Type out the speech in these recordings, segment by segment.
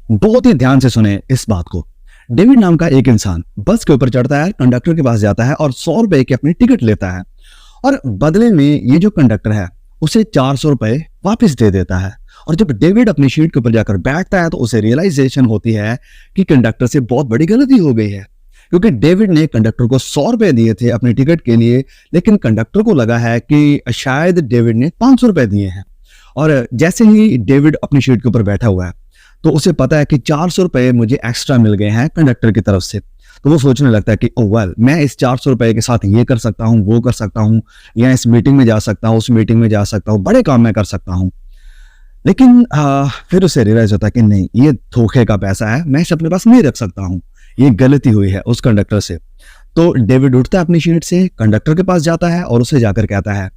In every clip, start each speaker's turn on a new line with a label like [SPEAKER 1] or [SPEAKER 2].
[SPEAKER 1] बहुत ही ध्यान से सुने इस बात को। डेविड नाम का एक इंसान बस के ऊपर चढ़ता है, कंडक्टर के पास जाता है और 100 रुपए की अपनी टिकट लेता है और बदले में ये जो कंडक्टर है उसे 400 रुपए वापस दे देता है। और जब डेविड अपनी सीट के ऊपर जाकर बैठता है तो उसे रियलाइजेशन होती है कि कंडक्टर से बहुत बड़ी गलती हो गई है, क्योंकि डेविड ने कंडक्टर को 100 रुपए दिए थे अपनी टिकट के लिए, लेकिन कंडक्टर को लगा है कि शायद डेविड ने 500 रुपए दिए हैं। और जैसे ही डेविड अपनी सीट के ऊपर बैठा हुआ है तो उसे पता है कि 400 रुपए मुझे एक्स्ट्रा मिल गए हैं कंडक्टर की तरफ से। तो वो सोचने लगता है कि ओह वेल, मैं इस 400 रुपए के साथ ये कर सकता हूँ, वो कर सकता हूँ, या इस मीटिंग में जा सकता हूँ, उस मीटिंग में जा सकता हूँ, बड़े काम मैं कर सकता हूँ। लेकिन फिर उसे रियलाइज होता है कि नहीं, ये धोखे का पैसा है, मैं इसे अपने पास नहीं रख सकता हूँ, ये गलती हुई है उस कंडक्टर से। तो डेविड उठता है अपनी सीट से, कंडक्टर के पास जाता है और उसे जाकर कहता है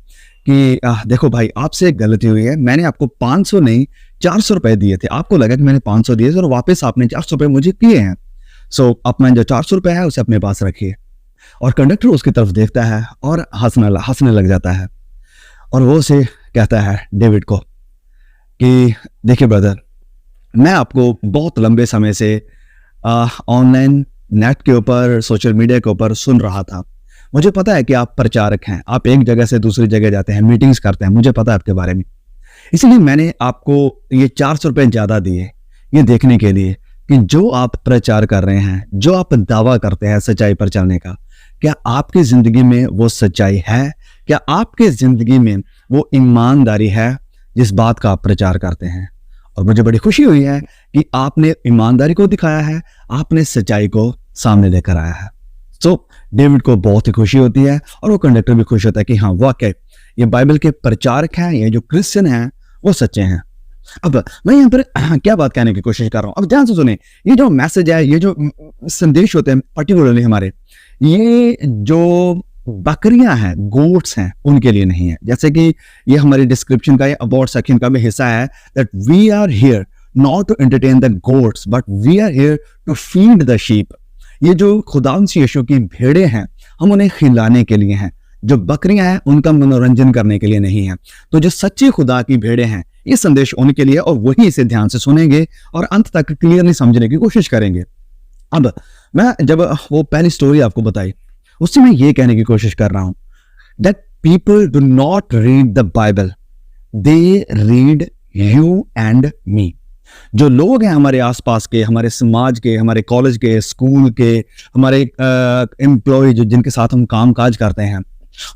[SPEAKER 1] कि देखो भाई, आपसे एक गलती हुई है, मैंने आपको 500 नहीं 400 रुपए दिए थे, आपको लगा कि मैंने 500 दिए थे और वापस आपने 400 रुपए मुझे किए हैं। सो अपना जो 400 रुपए है उसे अपने पास रखिए। और कंडक्टर उसकी तरफ देखता है और हंसने लग जाता है और वो उसे कहता है डेविड को कि देखिए ब्रदर, मैं आपको बहुत लंबे समय से ऑनलाइन नेट के ऊपर, सोशल मीडिया के ऊपर सुन रहा था। मुझे पता है कि आप प्रचारक हैं, आप एक जगह से दूसरी जगह जाते हैं, मीटिंग्स करते हैं, मुझे पता है आपके बारे में। इसलिए मैंने आपको ये 400 रुपए ज्यादा दिए, ये देखने के लिए कि जो आप प्रचार कर रहे हैं, जो आप दावा करते हैं सच्चाई पर चलने का, क्या आपकी जिंदगी में वो सच्चाई है? क्या आपकी जिंदगी में वो ईमानदारी है जिस बात का आप प्रचार करते हैं? और मुझे बड़ी खुशी हुई है कि आपने ईमानदारी को दिखाया है, आपने सच्चाई को सामने लेकर आया है। सो डेविड को बहुत ही खुशी होती है और वो कंडक्टर भी खुश होता है कि हाँ वाकई ये बाइबल के प्रचारक हैं, ये जो क्रिश्चियन हैं वो सच्चे हैं। अब मैं यहाँ पर क्या बात कहने की कोशिश कर रहा हूँ, अब ध्यान से सुने। ये जो मैसेज है, ये जो संदेश होते हैं पर्टिकुलरली हमारे, ये जो बकरियां हैं, गोट्स हैं, उनके लिए नहीं है। जैसे कि ये हमारी डिस्क्रिप्शन का, ये अबाउट सेक्शन का भी हिस्सा है, that we are here not to entertain the goats but we are here to feed the sheep. ये जो खुदावंद यीशु की भेड़ें हैं, हम उन्हें खिलाने के लिए हैं। जो बकरियां हैं उनका मनोरंजन करने के लिए नहीं है। तो जो सच्चे खुदा की भेड़ें हैं, ये संदेश उनके लिए, और वही इसे ध्यान से सुनेंगे और अंत तक क्लियरली समझने की कोशिश करेंगे। अब मैं जब वो पहली स्टोरी आपको बताई, उससे मैं ये कहने की कोशिश कर रहा हूं that people do not read the Bible, they read you and me. जो लोग हैं हमारे आसपास के, हमारे समाज के, हमारे कॉलेज के, स्कूल के, हमारे एम्प्लॉय जो जिनके साथ हम काम काज करते हैं,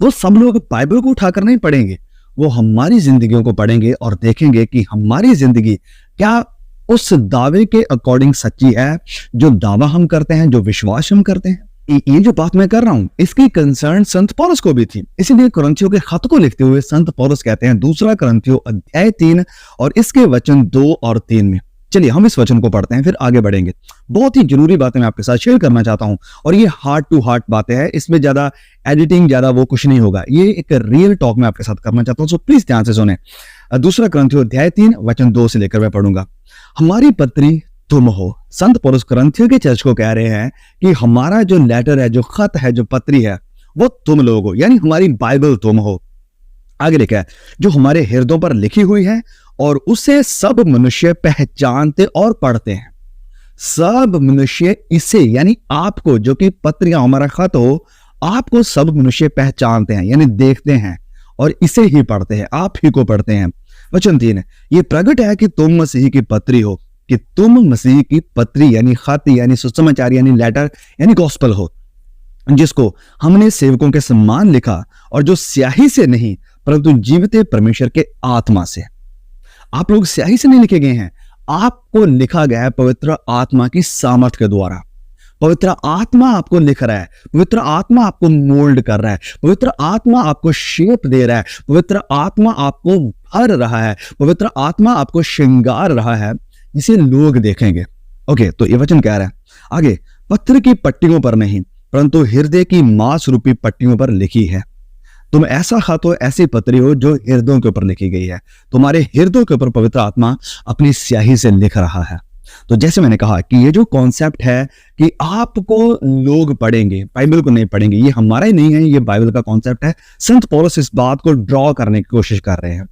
[SPEAKER 1] वो सब लोग बाइबल को उठाकर नहीं पढ़ेंगे, वो हमारी जिंदगियों को पढ़ेंगे और देखेंगे कि हमारी जिंदगी क्या उस दावे के अकॉर्डिंग सच्ची है, जो दावा हम करते हैं, जो विश्वास हम करते हैं। ये जो बात मैं कर रहा हूं, इसकी कंसर्न संत पौलुस को भी थी। इसीलिए कुरिन्थियों के खत को लिखते हुए संत पौलुस कहते हैं, दूसरा कुरिन्थियों अध्याय 3 और इसके वचन 2 और 3 में। चलिए हम इस वचन को पढ़ते हैं, फिर आगे बढ़ेंगे। बहुत ही जरूरी बातें मैं आपके साथ शेयर करना चाहता हूं और ये हार्ट टू हार्ट बातें हैं, इसमें ज्यादा एडिटिंग, ज्यादा वो कुछ नहीं होगा। ये एक रियल टॉक मैं आपके साथ करना चाहता हूं, सो प्लीज ध्यान से सुने। दूसरा कुरिन्थियों अध्याय 3 वचन 2 से लेकर मैं पढ़ूंगा। हमारी पत्री तुम हो। संत पौलुस कुरिन्थियों के चर्च को कह रहे हैं कि हमारा जो लेटर है, जो खत है, जो पत्री है, वो तुम लोग हो, यानी हमारी बाइबल तुम हो। आगे लिखा है, जो हमारे हृदयों पर लिखी हुई है और उसे सब मनुष्य पहचानते और पढ़ते हैं। सब मनुष्य इसे, यानी आपको, जो कि पत्रियां हमारा खत हो, आपको सब मनुष्य पहचानते हैं, यानी देखते हैं और इसे ही पढ़ते हैं, आप ही को पढ़ते हैं। वचन 3, ये प्रकट है कि तुम मसीह की पत्री हो, कि तुम मसीह की पत्री यानी खत, यानी सुसमाचार, यानी लेटर, यानी गॉस्पल हो, जिसको हमने सेवकों के सम्मान लिखा, और जो स्याही से नहीं परंतु जीवते परमेश्वर के आत्मा से। आप लोग स्याही से नहीं लिखे गए हैं, आपको लिखा गया है पवित्र आत्मा की सामर्थ के द्वारा। पवित्र आत्मा आपको लिख रहा है, पवित्र आत्मा आपको मोल्ड कर रहा है, पवित्र आत्मा आपको शेप दे रहा है, पवित्र आत्मा आपको भर रहा है, पवित्र आत्मा आपको श्रृंगार रहा है, इसे लोग देखेंगे। ओके, तो ये वचन कह रहा है आगे, पत्थर की पट्टियों पर नहीं परंतु हृदय की मांस रूपी पट्टियों पर लिखी है। तुम ऐसा खत हो, ऐसी पत्री हो जो हृदयों के ऊपर लिखी गई है। तुम्हारे हृदयों के ऊपर पवित्र आत्मा अपनी स्याही से लिख रहा है। तो जैसे मैंने कहा कि ये जो कॉन्सेप्ट है कि आपको लोग पढ़ेंगे, बाइबल को नहीं पढ़ेंगे, ये हमारा ही नहीं है, ये बाइबल का कॉन्सेप्ट है। संत पौलुस इस बात को ड्रॉ करने की कोशिश कर रहे हैं।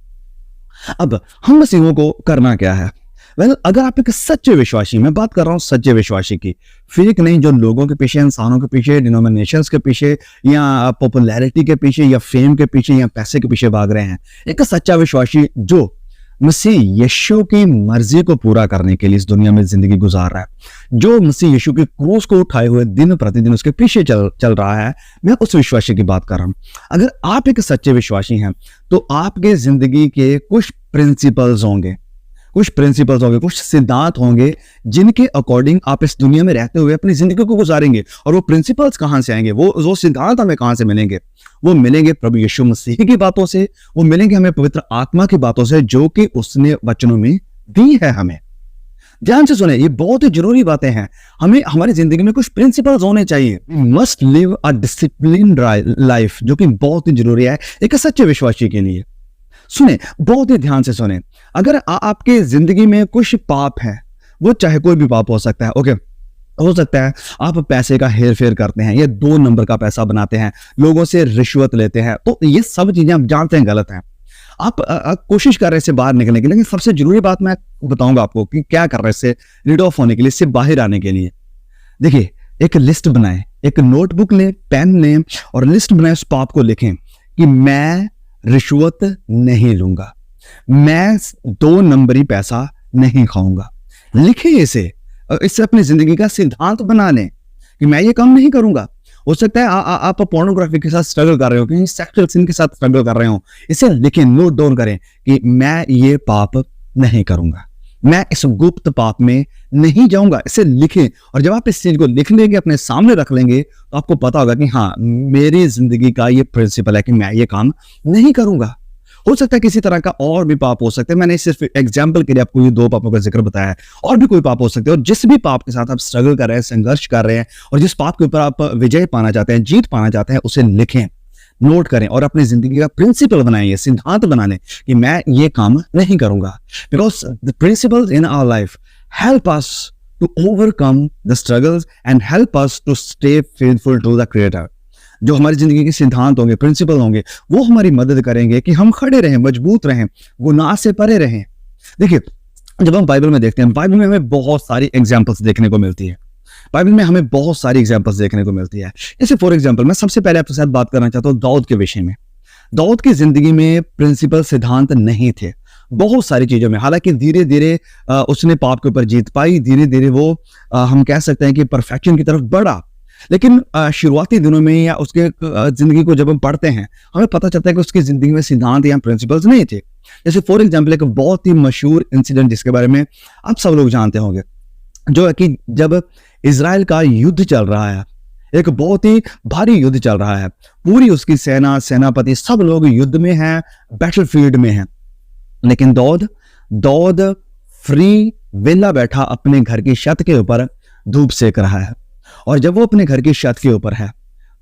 [SPEAKER 1] अब हम मसीहों को करना क्या है? अगर आप एक सच्चे विश्वासी, मैं बात कर रहा हूँ सच्चे विश्वासी की, फेक नहीं, जो लोगों के पीछे, इंसानों के पीछे, डिनोमिनेशंस के पीछे, या पॉपुलैरिटी के पीछे, या फेम के पीछे, या पैसे के पीछे भाग रहे हैं। एक सच्चा विश्वासी जो मसीह यीशु की मर्जी को पूरा करने के लिए इस दुनिया में जिंदगी गुजार रहा है, जो मसीह यीशु की क्रूस को उठाए हुए दिन प्रतिदिन उसके पीछे चल रहा है, मैं उस विश्वासी की बात कर रहा हूं। अगर आप एक सच्चे विश्वासी हैं तो आपके जिंदगी के कुछ प्रिंसिपल्स होंगे, कुछ सिद्धांत होंगे जिनके अकॉर्डिंग आप इस दुनिया में रहते हुए अपनी जिंदगी को गुजारेंगे। और वो प्रिंसिपल्स कहां से आएंगे, वो सिद्धांत हमें कहां से मिलेंगे? वो मिलेंगे प्रभु यीशु मसीह की बातों से, वो मिलेंगे हमें पवित्र आत्मा की बातों से जो कि उसने वचनों में दी है हमें। ध्यान से सुने, ये बहुत ही जरूरी बातें हैं। हमें हमारी जिंदगी में कुछ प्रिंसिपल्स होने चाहिए। Must live a disciplined life, जो कि बहुत ही जरूरी है एक सच्चे विश्वासी के लिए। सुने, बहुत ही ध्यान से सुने। अगर आपके जिंदगी में कुछ पाप है, वो चाहे कोई भी पाप हो सकता है, ओके, हो सकता है आप पैसे का हेर फेर करते हैं, या 2 नंबर का पैसा बनाते हैं, लोगों से रिश्वत लेते हैं, तो ये सब चीजें आप जानते हैं गलत हैं। आप कोशिश कर रहे हैं इससे बाहर निकलने के लिए, लेकिन सबसे जरूरी बात मैं बताऊंगा आपको कि क्या कर रहे हैं इससे रीड ऑफ होने के लिए, इससे बाहर आने के लिए। देखिए, एक लिस्ट बनाएं, एक नोटबुक लें, पेन लें और लिस्ट बनाएं, उस पाप को लिखें कि मैं रिश्वत नहीं लूंगा, मैं 2 नंबरी पैसा नहीं खाऊंगा। लिखें इसे, इससे अपनी जिंदगी का सिद्धांत बना लें कि मैं ये काम नहीं करूंगा। हो सकता है आप पोर्नोग्राफी के साथ स्ट्रगल कर रहे हो, कहीं सेक्सुअल सिन के साथ स्ट्रगल कर रहे हो, इसे लिखें, नोट डाउन करें कि मैं ये पाप नहीं करूंगा, मैं इस गुप्त पाप में नहीं जाऊंगा। इसे लिखें, और जब आप इस चीज को लिख लेंगे, अपने सामने रख लेंगे, तो आपको पता होगा कि हाँ, मेरी जिंदगी का ये प्रिंसिपल है कि मैं ये काम नहीं करूंगा। हो सकता है किसी तरह का और भी पाप हो सकते हैं, मैंने सिर्फ एग्जाम्पल के लिए आपको ये 2 पापों का जिक्र बताया है, और भी कोई पाप हो सकते हैं। और जिस भी पाप के साथ आप स्ट्रगल कर रहे हैं, संघर्ष कर रहे हैं, और जिस पाप के ऊपर आप विजय पाना चाहते हैं, जीत पाना चाहते हैं, उसे लिखें, नोट करें और अपनी जिंदगी का प्रिंसिपल बनाएं, सिद्धांत बना लें कि मैं ये काम नहीं करूंगा। Because the principles in our life help us to overcome the struggles and help us to stay faithful to the creator. जो हमारी जिंदगी के सिद्धांत होंगे, प्रिंसिपल होंगे, वो हमारी मदद करेंगे कि हम खड़े रहें, मजबूत रहें, गुनाह से परे रहें। देखिए, जब हम बाइबल में देखते हैं, बाइबल में हमें बहुत सारी एग्जाम्पल्स देखने को मिलती है। बाइबल में हमें बहुत सारी एग्जाम्पल्स देखने को मिलती है। जैसे फॉर एग्जाम्पल, मैं सबसे पहले आपके साथ बात करना चाहता हूँ दाऊद के विषय में। दाऊद की जिंदगी में प्रिंसिपल सिद्धांत नहीं थे बहुत सारी चीजों में। हालांकि धीरे धीरे उसने पाप के ऊपर जीत पाई, धीरे धीरे वो हम कह सकते हैं कि परफेक्शन की तरफ बढ़ा। लेकिन शुरुआती दिनों में या उसके जिंदगी को जब हम पढ़ते हैं, हमें पता चलता है कि उसकी जिंदगी में सिद्धांत या प्रिंसिपल्स नहीं थे। जैसे फॉर एग्जाम्पल, एक बहुत ही मशहूर इंसिडेंट जिसके बारे में आप सब लोग जानते होंगे, जो है कि जब इजराइल का युद्ध चल रहा है, एक बहुत ही भारी युद्ध चल रहा है, पूरी उसकी सेना, सेनापति, सब लोग युद्ध में हैं, बैटलफील्ड में हैं, लेकिन दाऊद फ्री वेला बैठा अपने घर की छत के ऊपर धूप सेक रहा है। और जब वो अपने घर की छत के ऊपर है,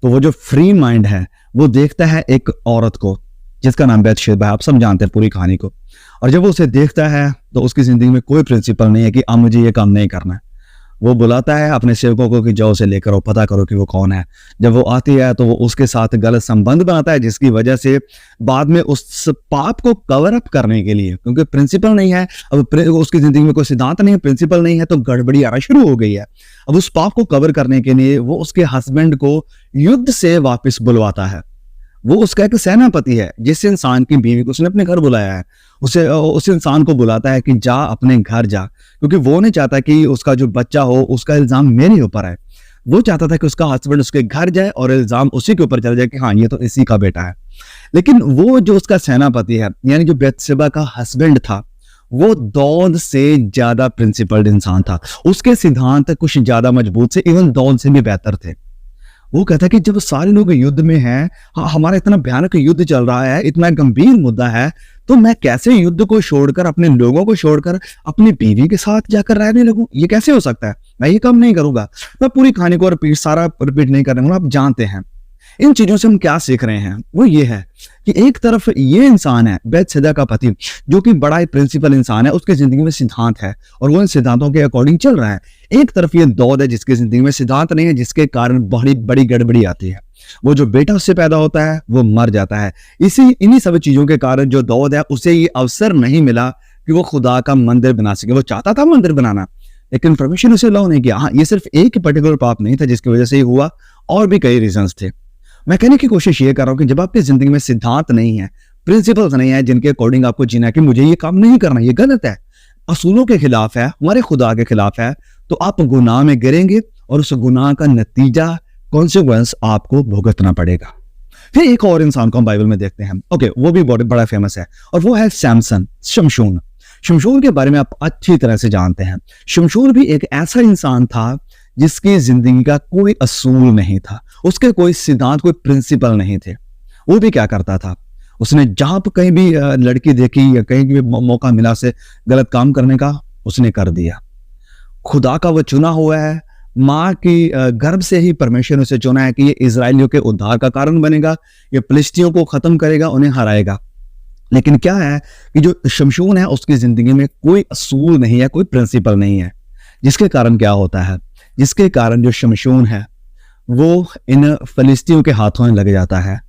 [SPEAKER 1] तो वो जो फ्री माइंड है, वो देखता है एक औरत को जिसका नाम बैतशेबा है। आप सब जानते हैं पूरी कहानी को। और जब वो उसे देखता है, तो उसकी जिंदगी में कोई प्रिंसिपल नहीं है कि अब मुझे ये काम नहीं करना है। वो बुलाता है अपने सेवकों को कि जाओ उसे लेकर आओ, पता करो कि वो कौन है। जब वो आती है, तो वो उसके साथ गलत संबंध बनाता है, जिसकी वजह से बाद में उस पाप को कवर अप करने के लिए, क्योंकि प्रिंसिपल नहीं है, अब उसकी जिंदगी में कोई सिद्धांत नहीं है, प्रिंसिपल नहीं है, तो गड़बड़ी आना शुरू हो गई है। अब उस पाप को कवर करने के लिए वो उसके हस्बैंड को युद्ध से वापस बुलवाता है। वो उसका एक सेनापति है, जिस इंसान की बीवी को उसने अपने घर बुलाया है, उस इंसान को बुलाता है कि जा अपने घर जा, क्योंकि वो नहीं चाहता कि उसका जो बच्चा हो उसका इल्जाम मेरे ऊपर है। वो चाहता था कि उसका हस्बैंड उसके घर जाए और इल्जाम उसी के ऊपर चला जाए कि हाँ, ये तो इसी का बेटा है। लेकिन वो जो उसका सेनापति है, यानी जो बैतशेबा का हस्बैंड था, वो दाऊद से ज्यादा प्रिंसिपल्ड इंसान था। उसके सिद्धांत कुछ ज्यादा मजबूत से, इवन दाऊद से भी बेहतर थे। वो कहता है कि जब सारे लोग युद्ध में हैं, हमारा इतना भयानक युद्ध चल रहा है, इतना गंभीर मुद्दा है, तो मैं कैसे युद्ध को छोड़कर, अपने लोगों को छोड़कर अपनी बीवी के साथ जाकर रहने लगूं? ये कैसे हो सकता है? मैं ये काम नहीं करूंगा। मैं पूरी कहानी को रिपीट नहीं कर रहा हूं, आप जानते हैं। इन चीजों से हम क्या सीख रहे हैं, वो ये है कि एक तरफ ये इंसान है बैतशेबा का पति, जो कि बड़ा ही प्रिंसिपल इंसान है, उसके जिंदगी में सिद्धांत है और वो इन सिद्धांतों के अकॉर्डिंग चल रहा है। एक तरफ ये दाऊद है, जिसकी जिंदगी में सिद्धांत नहीं है, जिसके कारण बड़ी बड़ी गड़बड़ी आती है। वो जो बेटा उससे पैदा होता है, वो मर जाता है। इन्हीं सब चीजों के कारण जो दाऊद है, उसे ये अवसर नहीं मिला कि वो खुदा का मंदिर बना सके। वो चाहता था मंदिर बनाना, लेकिन परमेश्वर ने उसे अलाउ नहीं किया। हाँ, ये सिर्फ एक पर्टिकुलर पाप नहीं था जिसकी वजह से ये हुआ, और भी कई रीजंस थे। मैं कहने की कोशिश ये कर रहा हूँ कि जब आपकी जिंदगी में सिद्धांत नहीं है, प्रिंसिपल्स नहीं है जिनके अकॉर्डिंग आपको जीना है कि मुझे ये काम नहीं करना, ये गलत है, असूलों के खिलाफ है, हमारे खुदा के खिलाफ है, तो आप गुनाह में गिरेंगे और उस गुनाह का नतीजा, कॉन्सिक्वेंस आपको भुगतना पड़ेगा। फिर एक और इंसान को हम बाइबल में देखते हैं, ओके, वो भी बहुत बड़ा फेमस है, और वो है सैमसन, शमशून। शमशून के बारे में आप अच्छी तरह से जानते हैं। शमशून भी एक ऐसा इंसान था जिसकी जिंदगी का कोई असूल नहीं था, उसके कोई सिद्धांत, कोई प्रिंसिपल नहीं थे। वो भी क्या करता था, उसने जहां पर कहीं भी लड़की देखी या कहीं भी मौका मिला से गलत काम करने का, उसने कर दिया। खुदा का वो चुना हुआ है, माँ की गर्भ से ही परमेश्वर ने उसे चुना है कि ये इजराइलियों के उद्धार का कारण बनेगा, ये फिलिस्तियों को खत्म करेगा, उन्हें हराएगा। लेकिन क्या है कि जो शमशून है उसकी जिंदगी में कोई असूल नहीं है, कोई प्रिंसिपल नहीं है, जिसके कारण क्या होता है, जिसके कारण जो शमशून है वो इन फिलिस्तियों के हाथों में लग जाता है,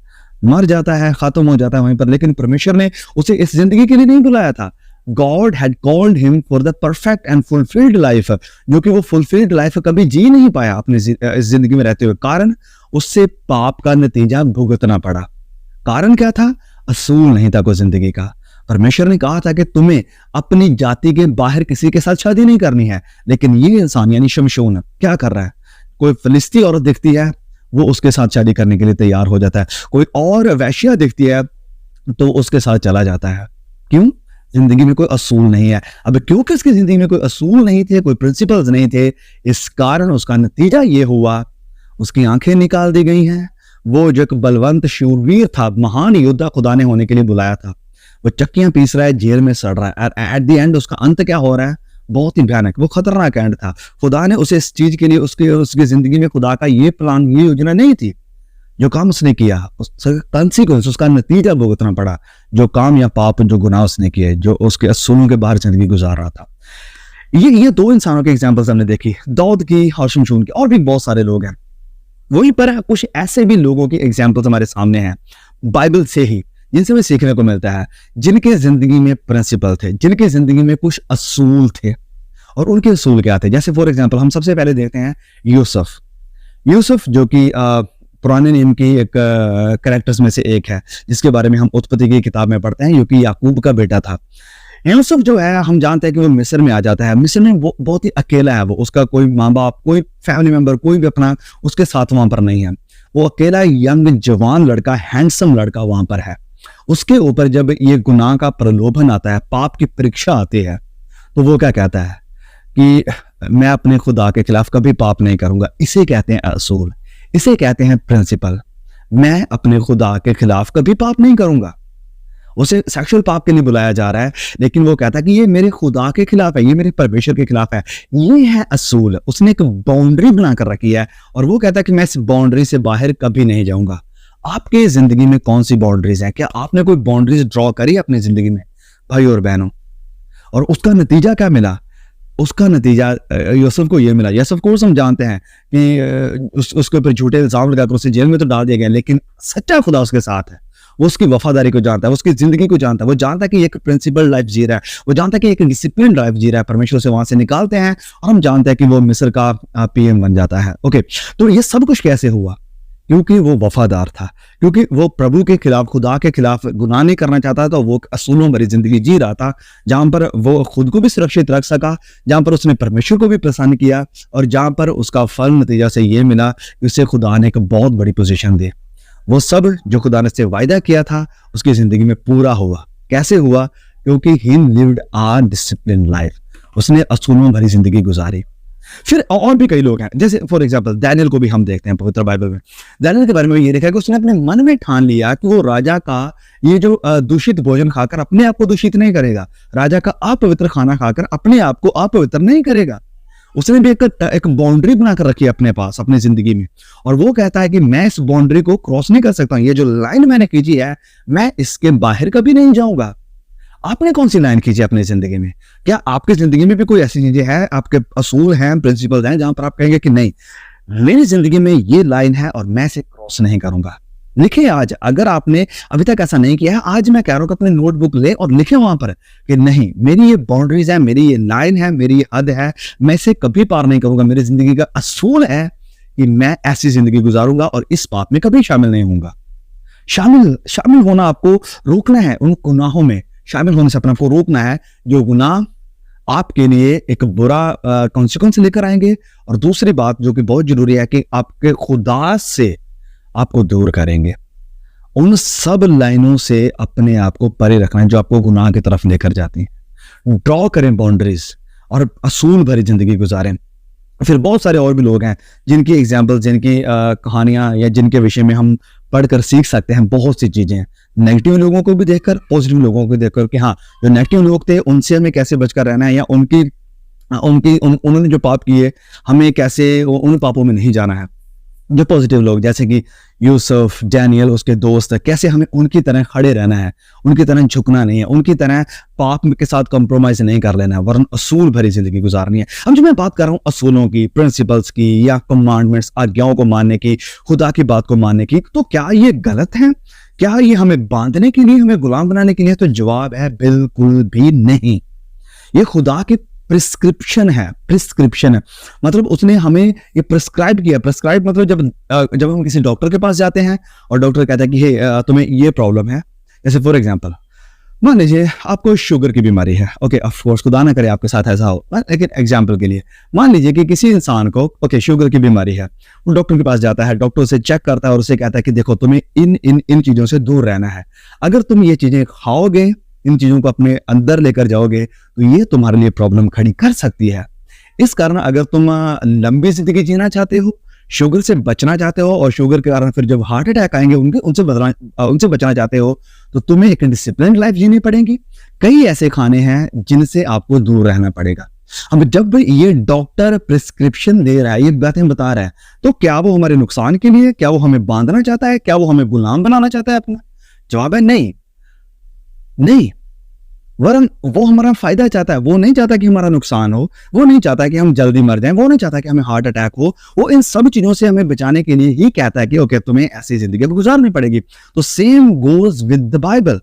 [SPEAKER 1] मर जाता है, खत्म हो जाता है वहीं पर। लेकिन परमेश्वर ने उसे इस जिंदगी के लिए नहीं बुलाया था। God had called him for the perfect and fulfilled life, जो कि वो फुलफिल्ड लाइफ कभी जी नहीं पाया अपनी इस जिंदगी में रहते हुए, कारण उससे पाप का नतीजा भुगतना पड़ा। कारण क्या था, असूल नहीं था कोई जिंदगी का। परमेश्वर ने कहा था कि तुम्हें अपनी जाति के बाहर किसी के साथ शादी नहीं करनी है, लेकिन ये इंसान यानी शमशून क्या कर रहा है, कोई फिलिस्ती औरत दिखती है वो उसके साथ शादी करने के लिए तैयार हो जाता है, कोई और वैश्या दिखती है तो उसके साथ चला जाता है। क्यों, जिंदगी में कोई असूल नहीं है। अब क्योंकि उसकी जिंदगी में कोई असूल नहीं थे, कोई प्रिंसिपल्स नहीं थे, इस कारण उसका नतीजा ये हुआ, उसकी आंखें निकाल दी गई हैं। वो जो एक बलवंत शूरवीर था, महान योद्धा खुदा ने होने के लिए बुलाया था, वो चक्कियां पीस रहा है, जेल में सड़ रहा है, और एट द एंड उसका अंत क्या हो रहा है, बहुत ही भयानक, वो खतरनाक एंड था। खुदा ने उसे इस चीज के लिए, उसकी जिंदगी में खुदा का ये प्लान, ये योजना नहीं थी। जो काम उसने किया कॉन्सिक्वेंस, उसका नतीजा भुगतना पड़ा, जो काम या पाप, जो गुनाह उसने किए, जो उसके असूलों के बाहर जिंदगी गुजार रहा था। ये दो इंसानों के एग्जांपल्स हमने देखी, दाऊद की और शमशून की, और भी बहुत सारे लोग हैं। वहीं पर कुछ ऐसे भी लोगों की एग्जांपल्स हमारे सामने हैं बाइबल से ही, जिनसे हमें सीखने को मिलता है, जिनके जिंदगी में प्रिंसिपल थे, जिनके जिंदगी में कुछ असूल थे। और उनके असूल क्या थे, जैसे फॉर एग्जांपल हम सबसे पहले देखते हैं यूसुफ, जो कि पुराने नियम की एक कैरेक्टर्स में से एक है, जिसके बारे में हम उत्पत्ति की किताब में पढ़ते हैं, जो कि याकूब का बेटा था। यूसुफ जो है, हम जानते हैं कि वो मिस्र में आ जाता है। मिस्र में वो बहुत ही अकेला है, वो, उसका कोई माँ बाप, कोई फैमिली मेंबर, कोई भी अपना उसके साथ वहां पर नहीं है। वो अकेला यंग जवान लड़का, हैंडसम लड़का वहां पर है। उसके ऊपर जब ये गुनाह का प्रलोभन आता है, पाप की परीक्षा आती है, तो वो क्या कहता है कि मैं अपने खुदा के खिलाफ कभी पाप नहीं करूंगा। इसे कहते हैं असूल, इसे कहते हैं प्रिंसिपल। मैं अपने खुदा के खिलाफ कभी पाप नहीं करूंगा। उसे सेक्सुअल पाप के लिए बुलाया जा रहा है, लेकिन वो कहता है कि ये मेरे खुदा के खिलाफ है, ये मेरे परमेश्वर के खिलाफ है। ये है असूल। उसने एक बाउंड्री बनाकर रखी है, और वो कहता है कि मैं इस बाउंड्री से बाहर कभी नहीं जाऊंगा। आपके जिंदगी में कौन सी बाउंड्रीज है? क्या आपने कोई बाउंड्रीज ड्रॉ करी अपनी जिंदगी में, भाई और बहनों? और उसका नतीजा क्या मिला? उसका नतीजा यूसुफ को ये मिला। यूसुफ को हम जानते हैं कि उसके ऊपर झूठे इल्जाम लगाकर उसे जेल में तो डाल दिया गया, लेकिन सच्चा खुदा उसके साथ है। वो उसकी वफादारी को जानता है, वो उसकी जिंदगी को जानता है, वो जानता है कि एक प्रिंसिपल लाइफ जी रहा है, वो जानता है कि एक डिसिप्लिन लाइफ जी रहा है। परमेश्वर से वहां से निकालते हैं, और हम जानते हैं कि वो मिस्र का पीएम बन जाता है। ओके, तो ये सब कुछ कैसे हुआ? क्योंकि वो वफादार था, क्योंकि वो प्रभु के खिलाफ, खुदा के खिलाफ गुनाह नहीं करना चाहता था। वो असूलों भरी जिंदगी जी रहा था, जहां पर वो खुद को भी सुरक्षित रख सका, जहां पर उसने परमेश्वर को भी प्रसन्न किया, और जहां पर उसका फल नतीजा से ये मिला कि उसे खुदा ने एक बहुत बड़ी पोजीशन दी। वो सब जो खुदा ने से वायदा किया था उसकी जिंदगी में पूरा हुआ। कैसे हुआ? क्योंकि ही लिव्ड अ डिसिप्लिन लाइफ, उसने असूलों भरी जिंदगी गुजारी। फिर और भी कई लोग हैं, जैसे फॉर एग्जांपल दानियल को भी हम देखते हैं पवित्र बाइबल में। दानियल के बारे में ये लिखा है कि उसने अपने मन में ठान लिया कि वो राजा का ये जो दूषित भोजन खाकर अपने आप को दूषित नहीं करेगा, राजा का अपवित्र खाना खाकर अपने आप को अपवित्र नहीं करेगा। उसने भी एक बाउंड्री बनाकर रखी है अपने पास, अपनी जिंदगी में, और वो कहता है कि मैं इस बाउंड्री को क्रॉस नहीं कर सकता। ये जो लाइन मैंने खींची है, मैं इसके बाहर कभी नहीं जाऊंगा। आपने कौन सी लाइन खींची अपनी जिंदगी में? क्या आपकी जिंदगी में भी कोई ऐसी चीजें हैं, आपके असूल हैं, प्रिंसिपल हैं, जहां पर आप कहेंगे कि नहीं, मेरी जिंदगी में ये लाइन है और मैं इसे क्रॉस नहीं करूंगा? लिखे आज, अगर आपने अभी तक ऐसा नहीं किया है, आज मैं कह रहा हूं कि अपने नोटबुक ले और लिखे वहां पर कि नहीं, मेरी ये बाउंड्रीज है, मेरी ये लाइन है, मेरी ये हद है, मैं इसे कभी पार नहीं करूंगा। मेरी जिंदगी का असूल है कि मैं ऐसी जिंदगी गुजारूंगा और इस बात में कभी शामिल नहीं होऊंगा। शामिल होना आपको रोकना है, उन गुनाहों में शामिल होने से अपने आपको रोकना है जो गुनाह आपके लिए एक बुरा कॉन्सिक्वेंस लेकर आएंगे। और दूसरी बात जो कि बहुत जरूरी है कि आपके खुदा से आपको दूर करेंगे। उन सब लाइनों से अपने आप को परे रखना है जो आपको गुनाह की तरफ लेकर जाती हैं। ड्रॉ करें बाउंड्रीज और असूल भरी जिंदगी गुजारें। फिर बहुत सारे और भी लोग हैं जिनकी एग्जाम्पल, जिनकी कहानियां या जिनके विषय में हम पढ़कर सीख सकते हैं बहुत सी चीजें, नेगेटिव लोगों को भी देखकर, पॉजिटिव लोगों को देखकर कि हाँ, जो नेगेटिव लोग थे उनसे हमें कैसे बचकर रहना है, या उन्होंने जो पाप किए हमें कैसे उन पापों में नहीं जाना है। जो पॉजिटिव लोग जैसे कि यूसुफ, डैनियल, उसके दोस्त, कैसे हमें उनकी तरह खड़े रहना है, उनकी तरह झुकना नहीं है, उनकी तरह पाप के साथ कंप्रोमाइज नहीं कर लेना है, वरन असूल भरी जिंदगी गुजारनी है। अब जो मैं बात कर रहा हूँ असूलों की, प्रिंसिपल्स की, या कमांडमेंट्स, आज्ञाओं को मानने की, खुदा की बात को मानने की, तो क्या ये गलत है? क्या ये हमें बांधने के लिए, हमें गुलाम बनाने के लिए? तो जवाब है बिल्कुल भी नहीं। ये खुदा की प्रिस्क्रिप्शन है। मतलब उसने हमें ये प्रिस्क्राइब किया। प्रिस्क्राइब मतलब जब हम किसी डॉक्टर के पास जाते हैं और डॉक्टर कहता है कि हे, तुम्हें ये प्रॉब्लम है। जैसे फॉर एग्जांपल मान लीजिए आपको शुगर की बीमारी है। ओके, ऑफ कोर्स खुदा ना करे आपके साथ ऐसा हो, लेकिन एग्जांपल के लिए मान लीजिए कि किसी इंसान को शुगर की बीमारी है। वो डॉक्टर के पास जाता है, डॉक्टर उसे चेक करता है और उसे कहता है कि देखो, तुम्हें इन चीजों से दूर रहना है। अगर तुम ये चीजें खाओगे, इन चीजों को अपने अंदर लेकर जाओगे, तो ये तुम्हारे लिए प्रॉब्लम खड़ी कर सकती है। इस कारण अगर तुम लंबी जिंदगी जीना चाहते हो, शुगर से बचना चाहते हो, और शुगर के कारण फिर जब हार्ट अटैक आएंगे उनसे बचना चाहते हो, तो तुम्हें एक डिसिप्लिन लाइफ जीनी पड़ेगी। कई ऐसे खाने हैं जिनसे आपको दूर रहना पड़ेगा। अब जब ये डॉक्टर प्रिस्क्रिप्शन दे रहा है, ये बातें बता रहा है, तो क्या वो हमारे नुकसान के लिए? क्या वो हमें बांधना चाहता है? क्या वो हमें गुलाम बनाना चाहता है अपना? जवाब है नहीं, वरन वो हमारा फायदा चाहता है। वो नहीं चाहता कि हमारा नुकसान हो, वो नहीं चाहता कि हम जल्दी मर जाएं, वो नहीं चाहता कि हमें हार्ट अटैक हो। वो इन सब चीजों से हमें बचाने के लिए ही कहता है कि ओके, तुम्हें ऐसी जिंदगी गुजारनी पड़ेगी। तो same goes with the Bible.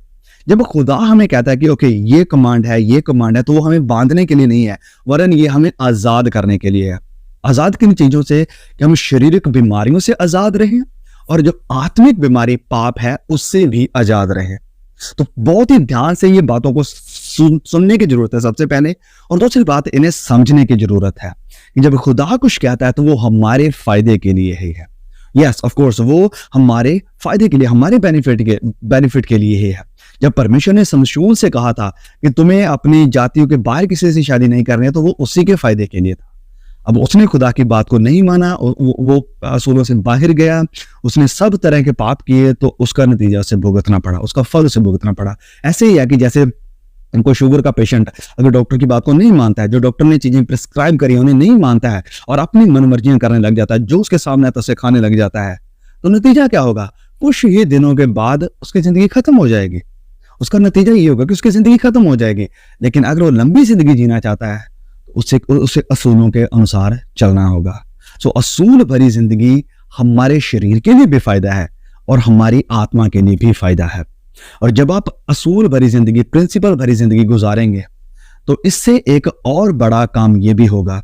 [SPEAKER 1] जब खुदा हमें कहता है कि ओके, ये कमांड है, तो वो हमें बांधने के लिए नहीं है, वरन ये हमें आजाद करने के लिए है। आजाद किन चीजों से? कि हम शारीरिक बीमारियों से आजाद रहें, और जो आत्मिक बीमारी पाप है उससे भी आजाद रहें। तो बहुत ही ध्यान से ये बातों को सुनने की जरूरत है सबसे पहले, और दूसरी बात, इन्हें समझने की जरूरत है कि जब खुदा कुछ कहता है तो वो हमारे फायदे के लिए ही है। यस, ऑफ कोर्स, वो हमारे फायदे के लिए, हमारे बेनिफिट के लिए ही है। जब परमेश्वर ने शमशून से कहा था कि तुम्हें अपनी जातियों के बाहर किसी से शादी नहीं करनी है, तो वो उसी के फायदे के लिए था। अब उसने खुदा की बात को नहीं माना, वो असूलों से बाहर गया, उसने सब तरह के पाप किए, तो उसका नतीजा उसे भुगतना पड़ा, उसका फल उसे भुगतना पड़ा। ऐसे ही है कि जैसे इनको शुगर का पेशेंट अगर डॉक्टर की बात को नहीं मानता है, जो डॉक्टर ने चीजें प्रिस्क्राइब करी उन्हें नहीं मानता है, और अपनी मनमर्जियां करने लग जाता है, जो उसके सामने आता है उसे खाने लग जाता है, तो नतीजा क्या होगा? कुछ ही दिनों के बाद उसकी जिंदगी खत्म हो जाएगी। उसका नतीजा ये होगा कि उसकी जिंदगी खत्म हो जाएगी। लेकिन अगर वो लंबी जिंदगी जीना चाहता है, उसे असूलों के अनुसार चलना होगा। सो असूल भरी जिंदगी हमारे शरीर के लिए भी फायदा है और हमारी आत्मा के लिए भी फायदा है। और जब आप असूल भरी जिंदगी, प्रिंसिपल भरी जिंदगी गुजारेंगे, तो इससे एक और बड़ा काम यह भी होगा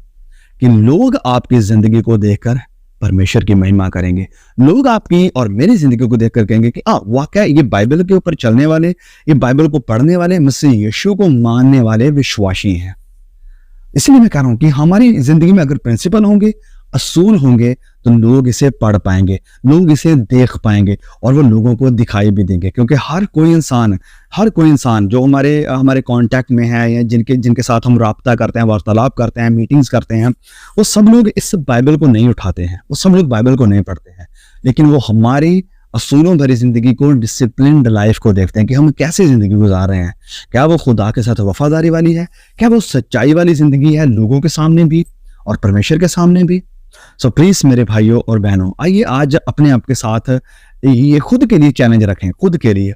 [SPEAKER 1] कि लोग आपकी जिंदगी को देखकर परमेश्वर की महिमा करेंगे। लोग आपकी और मेरी जिंदगी को देखकर कहेंगे कि वाकई ये बाइबल के ऊपर चलने वाले, ये बाइबल को पढ़ने वाले, मसीह यीशु को मानने वाले विश्वासी हैं। इसलिए मैं कह रहा हूं कि हमारी जिंदगी में अगर प्रिंसिपल होंगे, असूल होंगे, तो लोग इसे पढ़ पाएंगे, लोग इसे देख पाएंगे, और वो लोगों को दिखाई भी देंगे। क्योंकि हर कोई इंसान जो हमारे कांटेक्ट में है, या जिनके साथ हम राब्ता करते हैं, वार्तालाप करते हैं, मीटिंग्स करते हैं, वो सब लोग इस बाइबल को नहीं उठाते हैं, वो सब लोग बाइबल को नहीं पढ़ते हैं, लेकिन वो हमारी असूलों भरी जिंदगी को, डिसिप्लिन्ड लाइफ को देखते हैं कि हम कैसे जिंदगी गुजार रहे हैं। क्या वो खुदा के साथ वफादारी वाली है? क्या वो सच्चाई वाली जिंदगी है, लोगों के सामने भी और परमेश्वर के सामने भी? सो प्लीज मेरे भाइयों और बहनों, आइए आज अपने आप के साथ ये खुद के लिए चैलेंज रखें, खुद के लिए,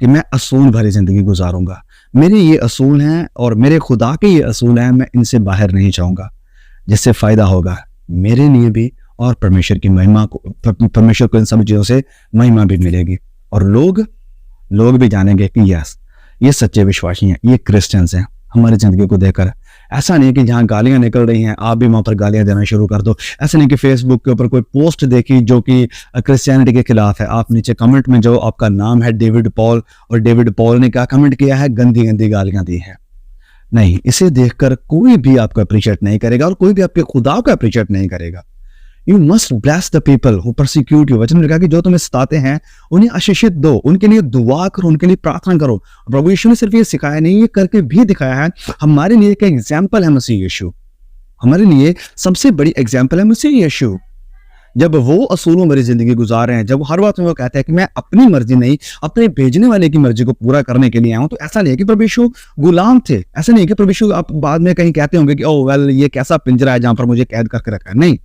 [SPEAKER 1] कि मैं असूल भरी जिंदगी गुजारूंगा। मेरे ये असूल हैं और मेरे खुदा के ये असूल हैं, मैं इनसे बाहर नहीं जाऊंगा, जिससे फायदा होगा मेरे लिए भी और परमेश्वर को इन सब चीज़ों से महिमा भी मिलेगी। और लोग भी जानेंगे कि यस, ये सच्चे विश्वासी हैं, ये क्रिश्चियंस हैं। हमारी ज़िंदगी को देखकर ऐसा नहीं कि जहाँ गालियाँ निकल रही हैं आप भी वहाँ पर गालियाँ देना शुरू कर दो। ऐसा नहीं कि फेसबुक के ऊपर कोई पोस्ट देखी जो कि क्रिश्चियनिटी के खिलाफ है, आप नीचे कमेंट में जो आपका नाम है डेविड पॉल, और डेविड पॉल ने क्या कमेंट किया है, गंदी गंदी गालियाँ दी है। नहीं, इसे देखकर कोई भी आपको अप्रिशिएट नहीं करेगा और कोई भी आपके खुदा को अप्रिशिएट नहीं करेगा। You must bless the people who persecute you. वचन में लिखा कि जो तुम्हें सताते हैं उन्हें आशीषित दो, उनके लिए दुआ करो, उनके लिए प्रार्थना करो। प्रभु यीशु ने सिर्फ ये सिखाया नहीं, ये करके भी दिखाया है। हमारे लिए एक एग्जाम्पल है मसीह यीशु, हमारे लिए सबसे बड़ी एग्जाम्पल है मसीह यीशु। जब वो असूलों भरी जिंदगी गुजार रहे हैं, जब हर बात में वो कहते हैं कि मैं अपनी मर्जी नहीं अपने भेजने वाले की मर्जी को पूरा करने के लिए आया हूं, तो ऐसा नहीं है कि प्रभु यीशु गुलाम थे। ऐसा नहीं है कि प्रभु यीशु आप बाद में कहीं कहते होंगे कि ओह वेल, ये कैसा पिंजरा है जहां पर मुझे कैद करके रखा है। नहीं,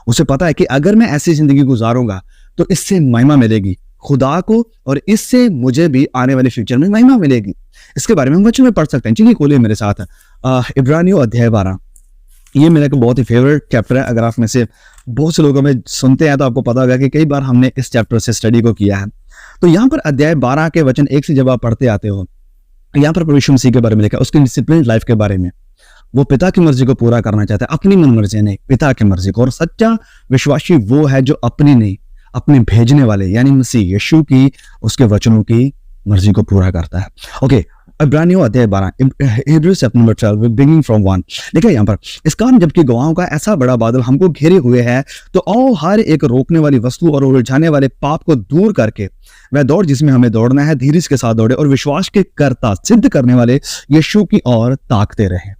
[SPEAKER 1] उसे पता है कि अगर मैं ऐसी जिंदगी गुजारूंगा तो इससे महिमा मिलेगी खुदा को, और इससे मुझे भी आने वाले फ्यूचर में महिमा मिलेगी। इसके बारे में हम वचन में पढ़ सकते हैं। चलिए खोलिए मेरे साथ इब्रानियों अध्याय 12। ये मेरा एक बहुत ही फेवरेट चैप्टर है। अगर आप में से बहुत से लोगों में सुनते हैं तो आपको पता होगा कि कई बार हमने इस चैप्टर से स्टडी को किया है। तो यहाँ पर अध्याय 12 के वचन 1 से जब आप पढ़ते आते हो, यहाँ पर प्रभु यीशु मसीह के बारे में लिखा, उसकी डिसिप्लिन लाइफ के बारे में। वो पिता की मर्जी को पूरा करना चाहता है, अपनी मन मर्जी नहीं, पिता की मर्जी को। और सच्चा विश्वासी वो है जो अपनी नहीं, अपने भेजने वाले यानी मसीह यीशु की, उसके वचनों की मर्जी को पूरा करता है। ओके, इब्रानियों अध्याय 12, Hebrew chapter number 12 beginning from 1 लिखा है यहाँ पर, इस कारण जबकि गवाहों का ऐसा बड़ा बादल हमको घेरे हुए है, तो आओ हर एक रोकने वाली वस्तु और उलझाने वाले पाप को दूर करके वह दौड़ जिसमें हमें दौड़ना है धीरज के साथ दौड़े, और विश्वास के कर्ता सिद्ध करने वाले यीशु की ओर ताकते रहें।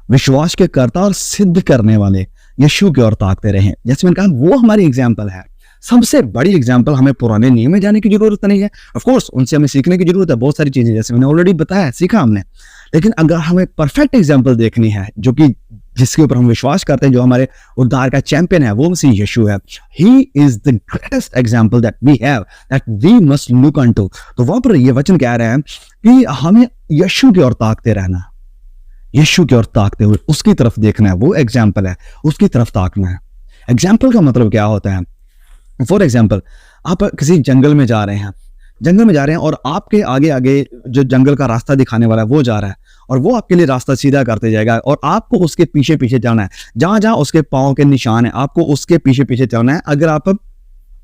[SPEAKER 1] विश्वास के कर्ता और सिद्ध करने वाले यीशु की ओर ताकते रहें। जैसे मैंने कहा, वो हमारी एग्जाम्पल है, सबसे बड़ी एग्जाम्पल। हमें पुराने नियम में जाने की जरूरत नहीं है, ऑफ कोर्स उनसे हमें सीखने की जरूरत है बहुत सारी चीजें, जैसे मैंने ऑलरेडी बताया, सीखा हमने। लेकिन अगर हमें परफेक्ट एग्जाम्पल देखनी है, जो कि जिसके ऊपर हम विश्वास करते हैं, जो हमारे उद्धार का चैंपियन है, वो मसीह यीशु है। He is the greatest example that we have, that we must look unto. तो वहां पर ये वचन कह रहे हैं कि हमें यीशु की ओर ताकते रहना, यीशु की ओर ताकते हुए उसकी तरफ देखना है। वो एग्जाम्पल है, उसकी तरफ ताकना है। एग्जाम्पल का मतलब क्या होता है? फॉर एग्जाम्पल, आप किसी जंगल में जा रहे हैं और आपके आगे आगे जो जंगल का रास्ता दिखाने वाला है वो जा रहा है, और वो आपके लिए रास्ता सीधा करते जाएगा, और आपको उसके पीछे पीछे जाना है। जहां जहां उसके पांव के निशान है, आपको उसके पीछे पीछे चलना है, अगर आप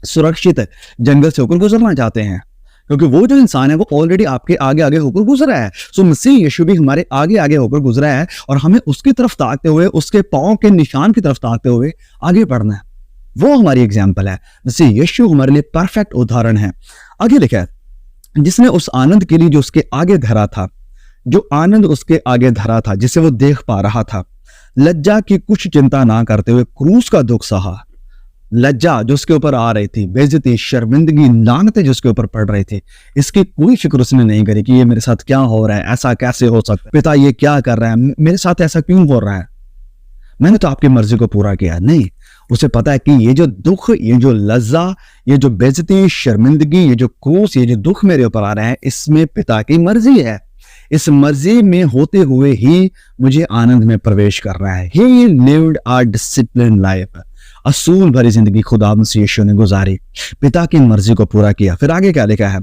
[SPEAKER 1] सुरक्षित जंगल से होकर गुजरना चाहते हैं, क्योंकि वो जो इंसान है वो ऑलरेडी आपके आगे आगे होकर गुजरा है। सो मसीह यीशु भी हमारे आगे आगे होकर गुजरा है, और हमें उसकी तरफ ताकते हुए, उसके पांव के निशान की तरफ ताकते हुए आगे बढ़ना है। वो हमारी एग्जाम्पल है। मसीह यीशु हमारे लिए परफेक्ट उदाहरण है। आगे लिखा है, जिसने उस आनंद के लिए जो उसके आगे धरा था, जो आनंद उसके आगे धरा था, जिसे वो देख पा रहा था, लज्जा की कुछ चिंता ना करते हुए क्रूस का दुख सहा। लज्जा जो उसके ऊपर आ रही थी, बेइज्जती, शर्मिंदगी, लानतें जो उसके ऊपर पड़ रही थी, इसकी कोई फिक्र उसने नहीं करी कि ये मेरे साथ क्या हो रहा है, ऐसा कैसे हो सकता है, पिता ये क्या कर रहा है, मेरे साथ ऐसा क्यों हो रहा है, मैंने तो आपकी मर्जी को पूरा किया। नहीं, उसे पता है कि ये जो दुख, ये जो लज्जा, ये जो बेइज्जती, शर्मिंदगी, ये जो क्रूस, ये जो दुख मेरे ऊपर आ रहा है, इसमें पिता की मर्जी है। इस मर्जी में होते हुए ही मुझे आनंद में प्रवेश करना है। He lived a disciplined life, असूल भरी जिंदगी खुदा मसीह यीशु ने गुजारी, पिता की मर्जी को पूरा किया। फिर आगे क्या लिखा है?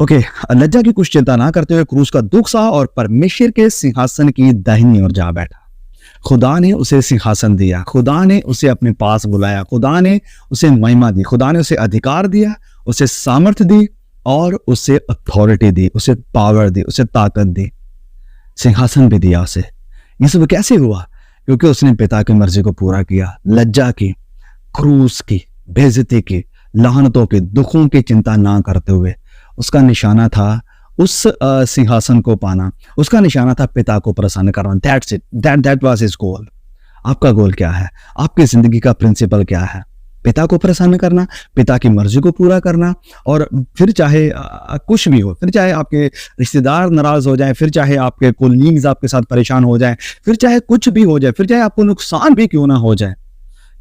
[SPEAKER 1] ओके, लज्जा की कुछ चिंता ना करते हुए क्रूस का दुख सहा और परमेश्वर के सिंहासन की दाहिनी ओर जा बैठा। खुदा ने उसे सिंहासन दिया, खुदा ने उसे अपने पास बुलाया, खुदा ने उसे महिमा दी, खुदा ने उसे अधिकार दिया, उसे सामर्थ्य दी, और उसे अथॉरिटी दी, उसे पावर दी, उसे ताकत दी, सिंहासन भी दिया उसे। ये सब कैसे हुआ? क्योंकि उसने पिता की मर्जी को पूरा किया। लज्जा की, क्रूस की, बेइज्जती की, लानतों की, दुखों की चिंता ना करते हुए उसका निशाना था उस सिंहासन को पाना, उसका निशाना था पिता को प्रसन्न करना। That's it, that was his goal. आपका गोल क्या है? आपकी जिंदगी का प्रिंसिपल क्या है? पिता को प्रसन्न करना, पिता की मर्जी को पूरा करना। और फिर चाहे कुछ भी हो, फिर चाहे आपके रिश्तेदार नाराज हो जाए, फिर चाहे आपके कोलीग्स आपके साथ परेशान हो जाए, फिर चाहे कुछ भी हो जाए, फिर चाहे आपको नुकसान भी क्यों ना हो जाए,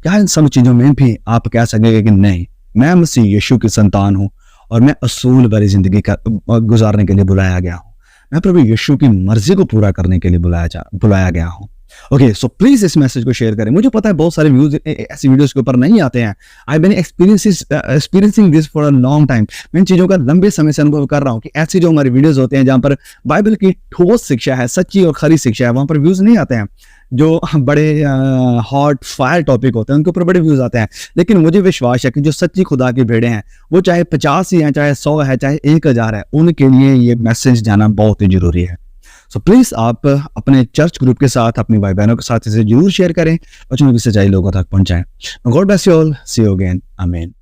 [SPEAKER 1] क्या इन सब चीजों में भी आप कह सकेंगे कि नहीं, मैं मसीह यीशु की संतान हूं और मैं असूल भरी जिंदगी का गुजारने के लिए बुलाया गया हूं, मैं प्रभु यीशु की मर्जी को पूरा करने के लिए बुलाया गया हूं। ओके, सो प्लीज इस मैसेज को शेयर करें। मुझे पता है बहुत सारे व्यूज ऐसी वीडियोस के ऊपर नहीं आते हैं। I been experiencing this for a long time. मैं इन चीज़ों का लंबे समय से अनुभव कर रहा हूँ कि ऐसी जो हमारी वीडियोस होते हैं जहाँ पर बाइबल की ठोस शिक्षा है, सच्ची और खरी शिक्षा है, वहाँ पर व्यूज नहीं आते हैं। जो बड़े हॉट फायर टॉपिक होते हैं उनके ऊपर बड़े व्यूज आते हैं। लेकिन मुझे विश्वास है कि जो सच्ची खुदा की भेड़ें हैं, वो चाहे 50 ही हैं, चाहे 100 है, चाहे 1000 है, उनके लिए ये मैसेज जाना बहुत ही जरूरी है। सो प्लीज आप अपने चर्च ग्रुप के साथ, अपनी भाई बहनों के साथ इसे जरूर शेयर करें, वचनों की सच्चाई लोगों तक पहुंचाएं। God bless you all, see you again, आमीन।